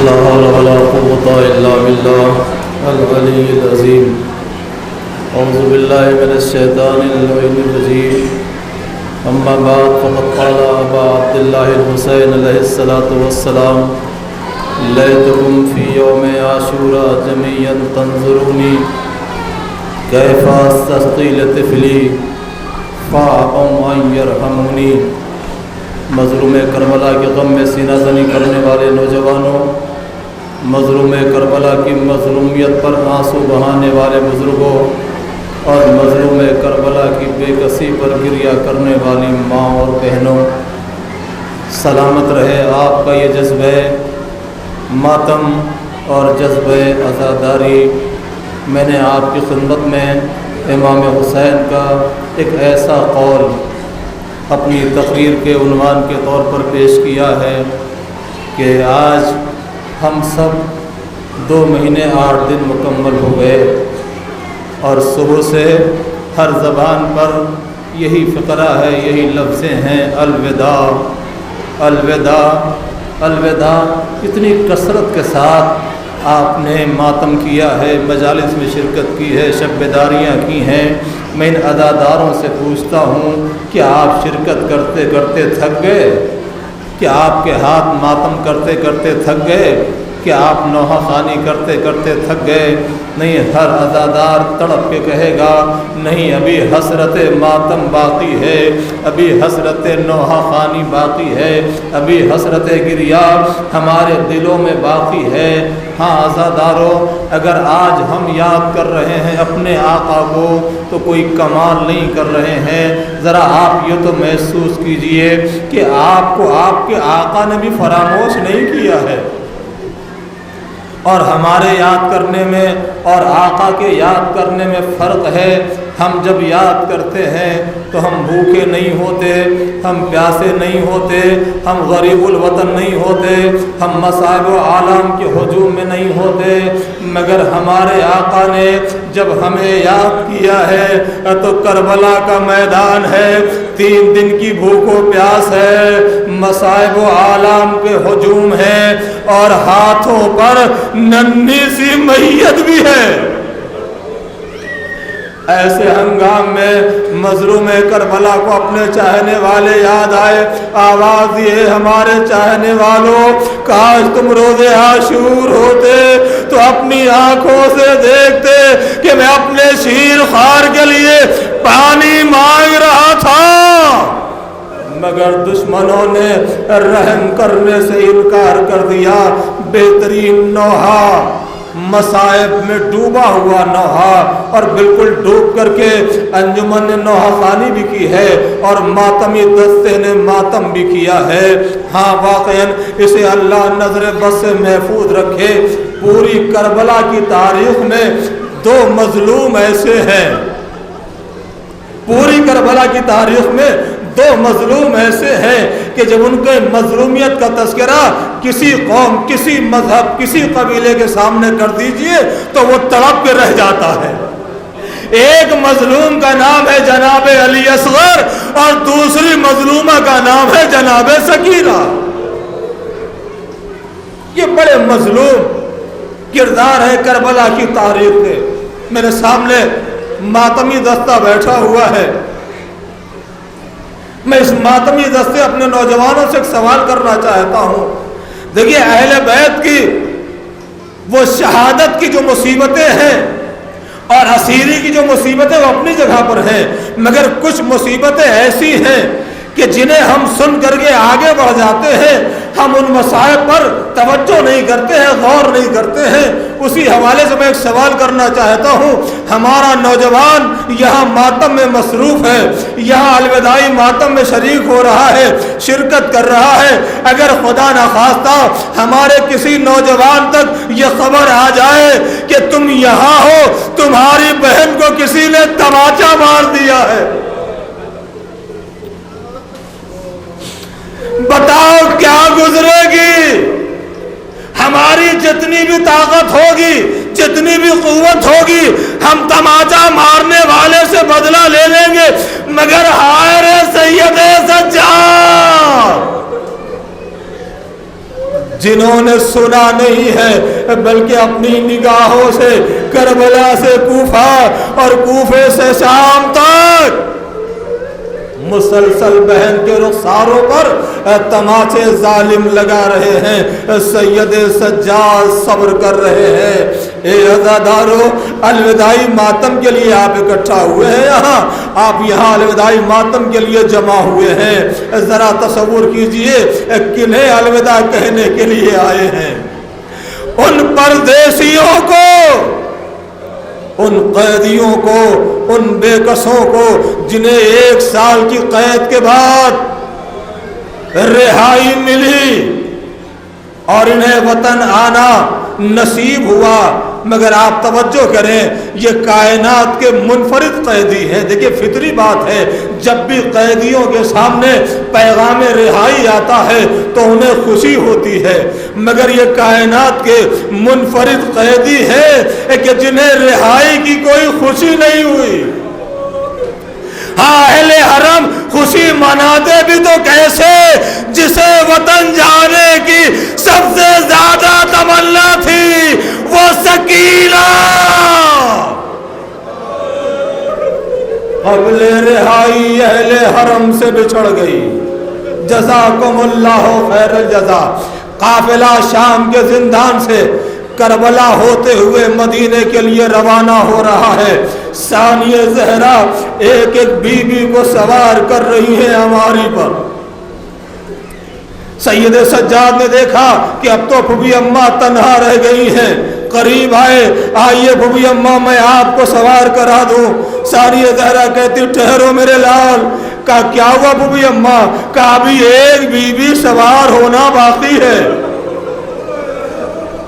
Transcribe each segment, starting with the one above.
لا حول ولا قوة إلا بالله العلي العظيم أعوذ بالله من الشيطان اللعين الرجيم أما بعد فقد قال أبا عبد الله الحسين عليه الصلاة والسلام ليتكم في يوم عاشوراء جميعا تنظروني كيف أستسقي لطفلي فأبوا أن يرحموني۔ مظلوم کربلا کے غم میں سینہ زنی کرنے والے نوجوانوں، مظلوم کربلا کی مظلومیت پر آنسو بہانے والے بزرگوں اور مظلوم کربلا کی بے کسی پر گریہ کرنے والی ماں اور بہنوں، سلامت رہے آپ کا یہ جذبہ ماتم اور جذبہ عزاداری۔ میں نے آپ کی خدمت میں امام حسین کا ایک ایسا قول اپنی تقریر کے عنوان کے طور پر پیش کیا ہے کہ آج ہم سب 2 مہینے 8 دن مکمل ہو گئے اور صبح سے ہر زبان پر یہی فقرہ ہے، یہی لفظیں ہیں، الوداع الوداع الوداع۔ اتنی کثرت کے ساتھ آپ نے ماتم کیا ہے، مجالس میں شرکت کی ہے، شب بیداریاں کی ہیں۔ میں ان عزاداروں سے پوچھتا ہوں کہ آپ شرکت کرتے کرتے تھک گئے؟ کہ آپ کے ہاتھ ماتم کرتے کرتے تھک گئے؟ کہ آپ نوحہ خوانی کرتے کرتے تھک گئے؟ نہیں، ہر عزادار تڑپ کے کہے گا نہیں، ابھی حسرت ماتم باقی ہے، ابھی حسرت نوحہ خوانی باقی ہے، ابھی حسرت گریہ ہمارے دلوں میں باقی ہے۔ ہاں عزاداروں، اگر آج ہم یاد کر رہے ہیں اپنے آقا کو تو کوئی کمال نہیں کر رہے ہیں۔ ذرا آپ یہ تو محسوس کیجئے کہ آپ کو آپ کے آقا نے بھی فراموش نہیں کیا ہے، اور ہمارے یاد کرنے میں اور آقا کے یاد کرنے میں فرق ہے۔ ہم جب یاد کرتے ہیں تو ہم بھوکے نہیں ہوتے، ہم پیاسے نہیں ہوتے، ہم غریب الوطن نہیں ہوتے، ہم مصائب و عالم کے ہجوم میں نہیں ہوتے، مگر ہمارے آقا نے جب ہمیں یاد کیا ہے تو کربلا کا میدان ہے، 3 دن کی بھوک و پیاس ہے، مصائب و عالم کے ہجوم ہے، اور ہاتھوں پر ننھی سی میت بھی ہے۔ ایسے ہنگام میں مظلوم کربلا کو اپنے چاہنے والے یاد آئے۔ آواز یہ ہمارے چاہنے والوں، کاش تم روز عاشور ہوتے تو اپنی آنکھوں سے دیکھتے کہ میں اپنے شیر خوار کے لیے پانی مانگ رہا تھا، مگر دشمنوں نے رحم کرنے سے انکار کر دیا۔ بہترین نوحہ، مصائب میں ڈوبا ہوا نوحہ، اور بالکل ڈوب کر کے انجمن نے نوحہ خوانی بھی کی ہے اور ماتمی دستے نے ماتم بھی کیا ہے۔ ہاں واقعاً اسے اللہ نظر بس سے محفوظ رکھے۔ پوری کربلا کی تاریخ میں 2 مظلوم ایسے ہیں، پوری کربلا کی تاریخ میں 2 مظلوم ایسے ہیں کہ جب ان کے مظلومیت کا تذکرہ کسی قوم، کسی مذہب، کسی قبیلے کے سامنے کر دیجئے تو وہ تڑپ کے رہ جاتا ہے۔ ایک مظلوم کا نام ہے جناب علی اصغر اور دوسری مظلومہ کا نام ہے جناب سکینہ۔ یہ بڑے مظلوم کردار ہے کربلا کی تاریخ کے۔ میرے سامنے ماتمی دستہ بیٹھا ہوا ہے، میں اس ماتمی دستے اپنے نوجوانوں سے ایک سوال کرنا چاہتا ہوں۔ دیکھیے، اہل بیت کی وہ شہادت کی جو مصیبتیں ہیں اور اسیری کی جو مصیبتیں وہ اپنی جگہ پر ہیں، مگر کچھ مصیبتیں ایسی ہیں کہ جنہیں ہم سن کر کے آگے بڑھ جاتے ہیں، ہم ان مسائل پر توجہ نہیں کرتے ہیں، غور نہیں کرتے ہیں۔ اسی حوالے سے میں ایک سوال کرنا چاہتا ہوں۔ ہمارا نوجوان یہاں ماتم میں مصروف ہے، یہاں الوداعی ماتم میں شریک ہو رہا ہے، شرکت کر رہا ہے۔ اگر خدا نخواستہ ہمارے کسی نوجوان تک یہ خبر آ جائے کہ تم یہاں ہو، تمہاری بہن کو کسی نے تماچا مار دیا ہے، بتاؤ کیا گزرے گی؟ ہماری جتنی بھی طاقت ہوگی، جتنی بھی قوت ہوگی، ہم تماچا مارنے والے سے بدلہ لے لیں گے، مگر ہائے رے سید سجاد، جنہوں نے سنا نہیں ہے بلکہ اپنی نگاہوں سے کربلا سے کوفہ اور کوفے سے شام تک مسلسل بہن کے رخساروں پر تماچے ظالم لگا رہے ہیں، سید سجاد صبر کر رہے ہیں۔ اے عزادارو، الوداعی ماتم کے لیے آپ اکٹھا ہوئے ہیں، آپ یہاں الوداعی ماتم کے لیے جمع ہوئے ہیں۔ ذرا تصور کیجئے کنہیں الوداع کہنے کے لیے آئے ہیں؟ ان پردیسیوں کو، ان قیدیوں کو، ان بے کسوں کو جنہیں 1 سال کی قید کے بعد رہائی ملی اور انہیں وطن آنا نصیب ہوا، مگر آپ توجہ کریں یہ کائنات کے منفرد قیدی ہیں۔ دیکھیں فطری بات ہے، جب بھی قیدیوں کے سامنے پیغام رہائی آتا ہے تو انہیں خوشی ہوتی ہے، مگر یہ کائنات کے منفرد قیدی ہیں کہ جنہیں رہائی کی کوئی خوشی نہیں ہوئی۔ ہاں اہل حرم خوشی مناتے بھی تو کیسے، جسے وطن جانے کی سب سے زیادہ تمنا تھی وہ سکینہ قبل رہائی اہل حرم سے بچھڑ گئی۔ جزاکم اللہ خیر الجزا۔ قافلہ شام کے زندان سے کربلا ہوتے ہوئے مدینے کے لیے روانہ ہو رہا ہے۔ ثانیہ زہرا ایک ایک بی بی کو سوار کر رہی ہے ہماری پر۔ سید سجاد نے دیکھا کہ اب تو پھوپھی اماں تنہا رہ گئی ہیں، قریب آئے، آئیے پھوپھی اماں میں آپ کو سوار کرا دوں۔ ثانیہ زہرا کہتی ٹھہرو میرے لال۔ کہا کیا ہوا پھوپھی اماں؟ کہا ابھی ایک بی بی سوار ہونا باقی ہے۔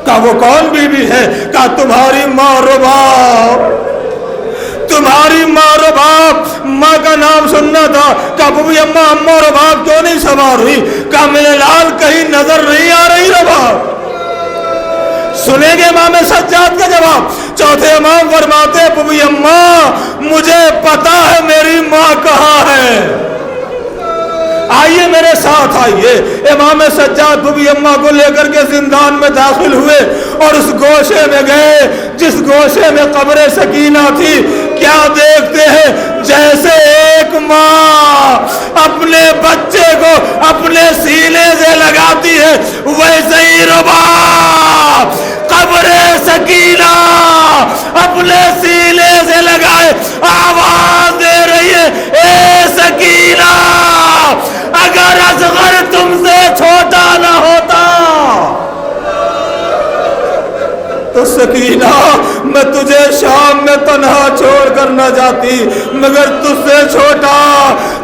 کہا وہ کون بی بی ہے؟ کہا تمہاری ماں اور باپ۔ تمہاری ماں اور باپ، ماں کا نام سننا تھا۔ کہا پھوپھی اماں اماں اور باپ کیوں نہیں سوار ہوئی؟ کہا میرے لال کہیں نظر نہیں آ رہی رو باپ۔ سنیں گے امام سجاد کا جواب؟ چوتھے امام فرماتے پھوپھی اماں مجھے پتا ہے میری ماں کہاں ہے، آئیے میرے ساتھ آئیے۔ امام سجاد پھوپھی اماں کو لے کر کے زندان میں داخل ہوئے اور اس گوشے میں گئے جس گوشے میں قبر سکینہ تھی۔ کیا دیکھتے ہیں؟ جیسے ایک ماں اپنے بچے کو اپنے سینے سے لگاتی ہے ویسے ہی رباب قبر سکینہ اپنے سینے سے لگائے آواز دے رہی ہے، اے سکینہ اگر اصغر تم سے چھوٹا نہ ہوتا تو سکینہ میں تجھے شام میں تنہا چھوڑ کر نہ جاتی، مگر تجھ سے چھوٹا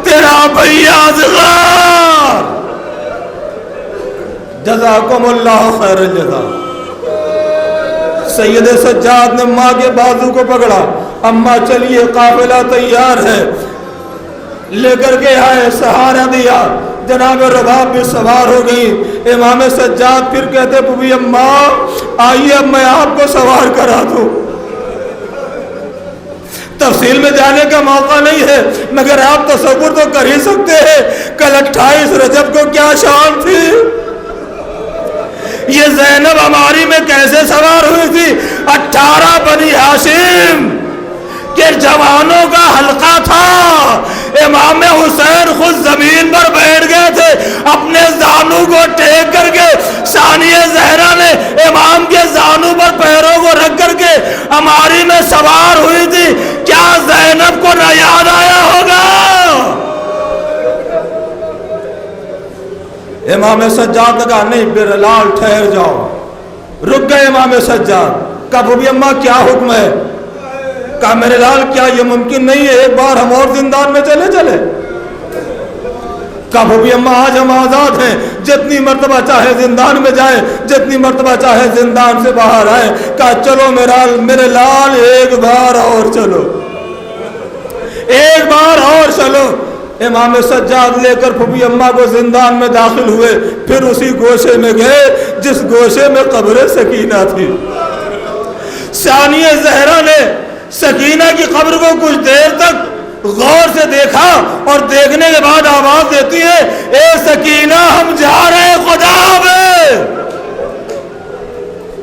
تیرا بھیا اصغر۔ جزاکم اللہ خیر الجزا۔ سید سجاد نے ماں کے بازو کو پکڑا، اماں چلیے قافلہ تیار ہے، لے کر کے آئے، سہارا دیا۔ جناب رباب بھی سوار ہو گئی۔ امام سجاد پھر کہتے پھوپھی اماں آئیے اب میں آپ کو سوار کرا دوں۔ تفصیل میں جانے کا موقع نہیں ہے، مگر آپ تصور تو کر ہی سکتے ہیں کل 28 رجب کو کیا شان تھی۔ یہ زینب ہماری میں کیسے سوار ہوئی تھی؟ 18 بنی ہاشم کے جوانوں کا حلقہ تھا۔ امام حسین خود زمین پر بیٹھ گئے تھے، اپنے زانو کو ٹیک کر کے ثانیہ زہرا نے امام کے زانو پر پیروں کو رکھ کر کے ہماری میں سوار ہوئی تھی۔ کیا زینب کو نہ یاد آیا ہوگا؟ امام سجاد نے کہا نہیں میرے لال ٹھہر جاؤ۔ رک گئے امام سجاد۔ کہا پھوپھی اماں کیا حکم ہے؟ کہا میرے لال کیا یہ ممکن نہیں ہے ایک بار ہم اور زندان میں چلے؟ کہا پھوپھی اماں آج ہم آزاد ہیں، جتنی مرتبہ چاہے زندان میں جائیں، جتنی مرتبہ چاہے زندان سے باہر آئیں۔ کہا چلو میرے لال ایک بار اور چلو، ایک بار اور چلو۔ امام سجاد لے کر پھوپھی اماں کو زندان میں داخل ہوئے، پھر اسی گوشے میں گئے جس گوشے میں قبر سکینہ تھی۔ ثانیہ زہرا نے سکینہ کی قبر کو کچھ دیر تک غور سے دیکھا اور دیکھنے کے بعد آواز دیتی ہے، اے سکینہ ہم جا رہے ہیں خدا میں۔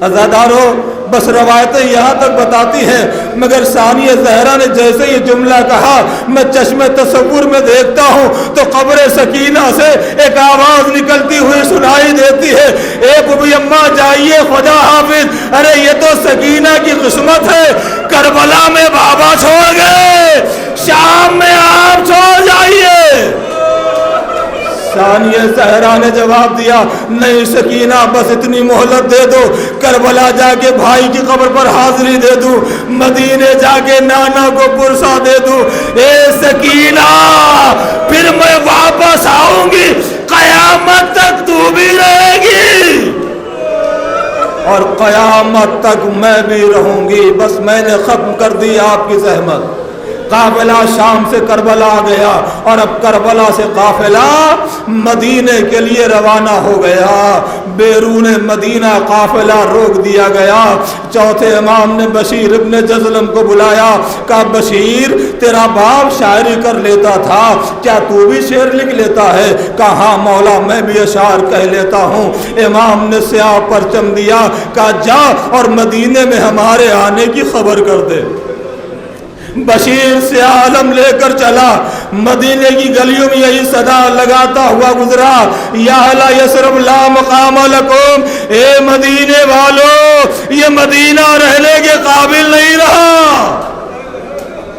عزادارو بس روایتیں یہاں تک بتاتی ہیں، مگر ثانیہ زہرا نے جیسے یہ جملہ کہا میں چشم تصور میں دیکھتا ہوں تو قبر سکینہ سے ایک آواز نکلتی ہوئی سنائی دیتی ہے، اے بوبی اماں جائیے خدا حافظ، ارے یہ تو سکینہ کی قسمت ہے، کربلا میں بابا چھوڑ گئے، شام میں آپ چھوڑ جائیے۔ ثانیہ زہرا نے جواب دیا نہیں سکینہ بس اتنی مہلت دے دو، کربلا جا کے بھائی کی قبر پر حاضری دے دوں، مدینے جا کے نانا کو پرسا دے دوں، اے سکینہ پھر میں واپس آؤں گی، قیامت تک تو بھی رہے گی اور قیامت تک میں بھی رہوں گی، بس میں نے ختم کر دی آپ کی زحمت۔ قافلہ شام سے کربلا آ گیا اور اب کربلا سے قافلہ مدینے کے لیے روانہ ہو گیا۔ بیرون مدینہ قافلہ روک دیا گیا۔ چوتھے امام نے بشیر ابن جزلم کو بلایا، کہا بشیر تیرا باپ شاعری کر لیتا تھا، کیا تو بھی شعر لکھ لیتا ہے؟ کہا ہاں مولا میں بھی اشعار کہہ لیتا ہوں۔ امام نے سیاہ پرچم دیا، کہا جا اور مدینے میں ہمارے آنے کی خبر کر دے۔ بشیر سے عالم لے کر چلا، مدینے کی گلیوں میں یہی صدا لگاتا ہوا گزرا، یا اہل یثرب لا مقام لکم، اے مدینے والو یہ مدینہ رہنے کے قابل نہیں رہا،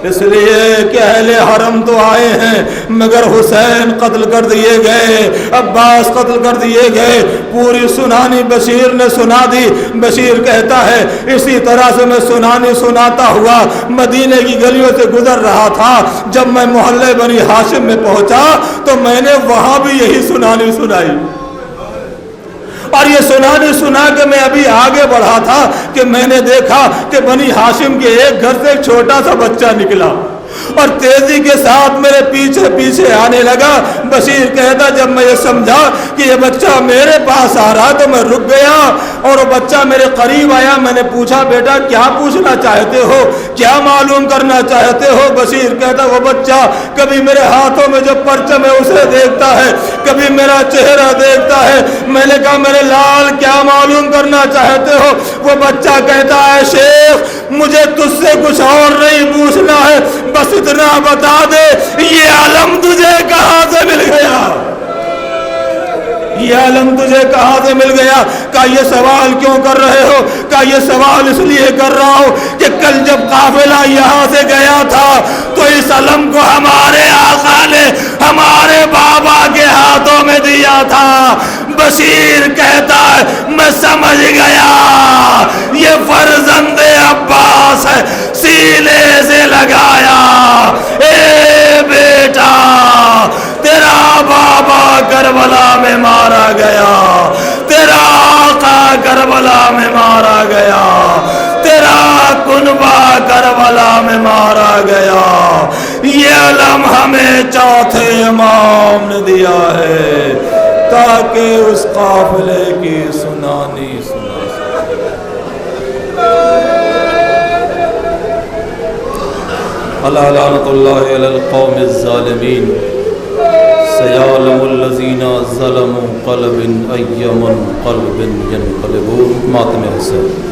اس لیے کہ اہل حرم تو آئے ہیں مگر حسین قتل کر دیے گئے، عباس قتل کر دیے گئے۔ پوری سنانی بشیر نے سنا دی۔ بشیر کہتا ہے اسی طرح سے میں سنانی سناتا ہوا مدینے کی گلیوں سے گزر رہا تھا، جب میں محلے بنی ہاشم میں پہنچا تو میں نے وہاں بھی یہی سنانی سنائی، اور یہ سنانی سنا کہ میں ابھی آگے بڑھا تھا کہ میں نے دیکھا کہ بنی ہاشم کے ایک گھر سے ایک چھوٹا سا بچہ نکلا اور تیزی کے ساتھ میرے پیچھے پیچھے آنے لگا۔ بشیر کہتا جب میں یہ سمجھا کہ یہ بچہ میرے پاس آ رہا تو میں رک گیا اور وہ بچہ میرے قریب آیا۔ میں نے پوچھا بیٹا کیا پوچھنا چاہتے ہو، کیا معلوم کرنا چاہتے ہو؟ بشیر کہتا وہ بچہ کبھی میرے ہاتھوں میں جو پرچم ہے اسے دیکھتا ہے، کبھی میرا چہرہ دیکھتا ہے۔ میں نے کہا میرے لال کیا معلوم کرنا چاہتے ہو؟ وہ بچہ کہتا ہے شیخ مجھے تجھ سے کچھ اور نہیں پوچھنا ہے، بس اتنا بتا دے یہ علم تجھے کہاں سے مل گیا، یہ علم تجھے کہاں سے مل گیا؟ کہا یہ سوال کیوں کر رہے ہو؟ کہا یہ سوال اس لیے کر رہا ہوں کہ کل جب قافلہ یہاں سے گیا تھا تو اس علم کو ہمارے آقا نے ہمارے بابا کے ہاتھوں میں دیا تھا۔ بشیر کہتا ہے میں سمجھ گیا یہ فرزند عباس ہے، سینے سے لگایا۔ اے بیٹا تیرا بابا کربلا میں مارا گیا، تیرا آقا کربلا میں مارا گیا، تیرا کنبہ کربلا میں مارا گیا۔ یہ علم ہمیں چوتھے امام نے دیا ہے تاکہ اس قافلے کی سنانی سنا سکے۔ الا لعنت اللہ علی القوم الظالمین، سیعلم الذین ظلموا قلب ای منقلب ینقلبون۔ ماتم حسین۔